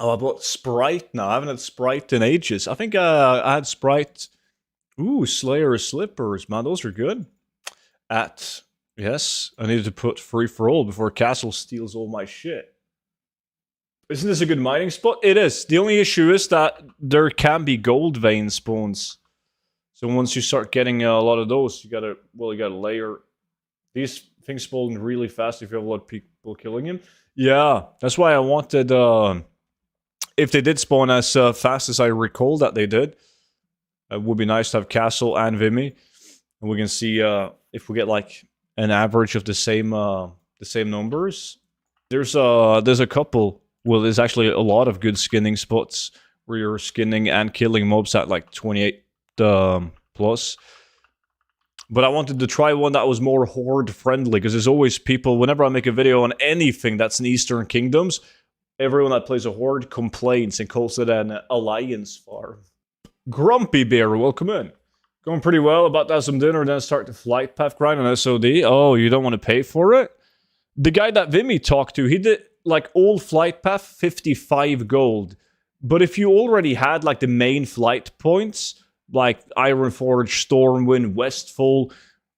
Oh, I bought Sprite now. I haven't had Sprite in ages. I think I had Sprite. Ooh, Slayer Slippers, man. Those are good. At, yes, I needed to put free for all before Castle steals all my shit. Isn't this a good mining spot? It is. The only issue is that there can be gold vein spawns. So once you start getting a lot of those, you gotta layer. These things spawn really fast if you have a lot of people killing him. Yeah, that's why I wanted, if they did spawn as fast as I recall that they did, it would be nice to have Castle and Vimy. And we can see if we get like an average of the same numbers. There's a couple. Well, there's actually a lot of good skinning spots where you're skinning and killing mobs at like 28 plus. But I wanted to try one that was more horde friendly, because there's always people, whenever I make a video on anything that's in Eastern Kingdoms, everyone that plays a horde complains and calls it an alliance farm. Grumpy Bear, welcome in. Going pretty well, about to have some dinner, then start the flight path grind on SOD. Oh, you don't want to pay for it? The guy that Vimy talked to, he did like all flight path 55 gold. But if you already had like the main flight points, like Ironforge, Stormwind, Westfall,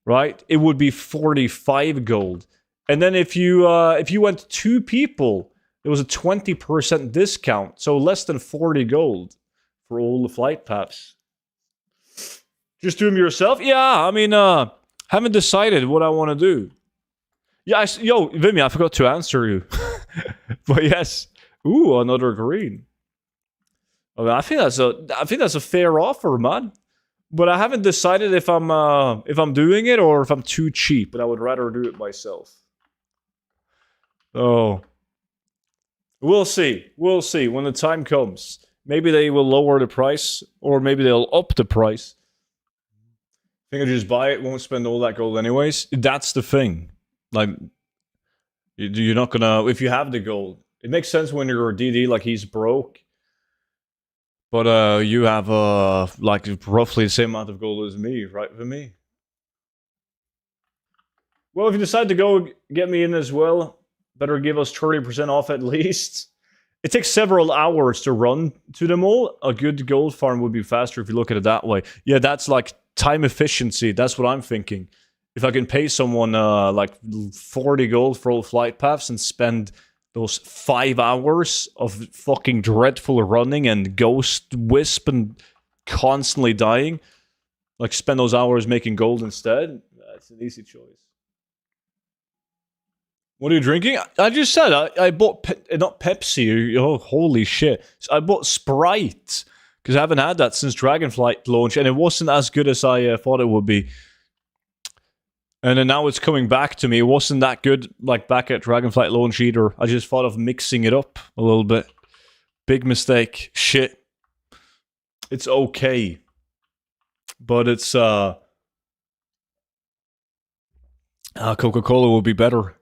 right? It would be 45 gold. And then if you went 2 people, it was a 20% discount, so less than 40 gold for all the flight paths. Just do them yourself? Yeah, I mean, haven't decided what I want to do. Yeah, yo, Vimy, I forgot to answer you. But yes. Ooh, another green. I mean, I think that's a fair offer, man. But I haven't decided if I'm doing it or if I'm too cheap, but I would rather do it myself. Oh. We'll see. We'll see when the time comes. Maybe they will lower the price, or maybe they'll up the price. I think I just buy it, won't spend all that gold anyways. That's the thing. Like, you're not gonna, if you have the gold. It makes sense when you're a DD, like he's broke. But you have like roughly the same amount of gold as me, right, for me? Well, if you decide to go get me in as well, better give us 30% off at least. It takes several hours to run to them all. A good gold farm would be faster if you look at it that way. Yeah, that's like time efficiency. That's what I'm thinking. If I can pay someone like 40 gold for all flight paths and spend those 5 hours of fucking dreadful running and ghost wisp and constantly dying, like spend those hours making gold instead, that's an easy choice. What are you drinking? I just said I bought not Pepsi. Oh, holy shit! I bought Sprite because I haven't had that since Dragonflight launch, and it wasn't as good as I thought it would be. And then now it's coming back to me. It wasn't that good, like back at Dragonflight launch either. I just thought of mixing it up a little bit. Big mistake. Shit. It's okay, but it's Coca-Cola will be better.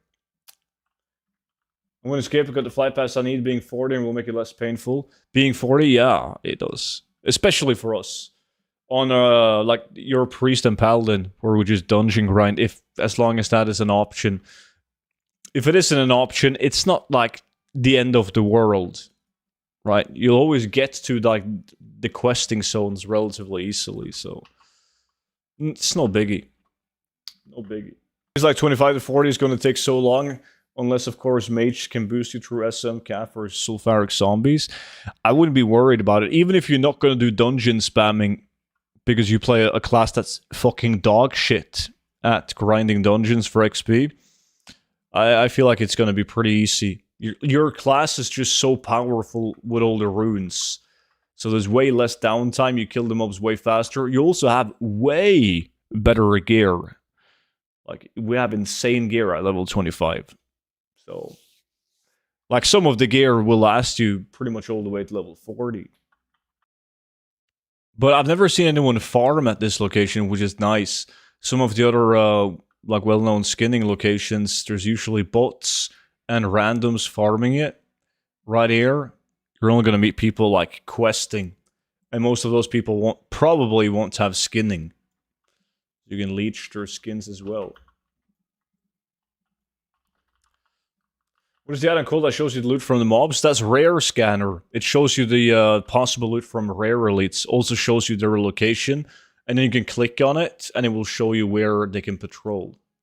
I'm going to escape. I got the flight pass I need. Being 40 and will make it less painful. Being 40, yeah, it does. Especially for us. On like your priest and paladin, where we just dungeon grind, as long as that is an option. If it isn't an option, it's not like the end of the world, right? You'll always get to like the questing zones relatively easily, so it's no biggie. No biggie. It's like 25 to 40 is going to take so long. Unless, of course, Mage can boost you through SM, Cath, or Sulfuric Zombies. I wouldn't be worried about it. Even if you're not going to do dungeon spamming because you play a class that's fucking dog shit at grinding dungeons for XP, I feel like it's going to be pretty easy. Your class is just so powerful with all the runes. So there's way less downtime. You kill the mobs way faster. You also have way better gear. Like, we have insane gear at level 25. So, like, some of the gear will last you pretty much all the way to level 40. But I've never seen anyone farm at this location, which is nice. Some of the other, like, well-known skinning locations, there's usually bots and randoms farming it. Right here, you're only going to meet people, like, questing. And most of those people probably won't have skinning. You can leech their skins as well. What is the item called that shows you the loot from the mobs? That's Rare Scanner. It shows you the possible loot from rare elites. Also shows you their location. And then you can click on it, and it will show you where they can patrol.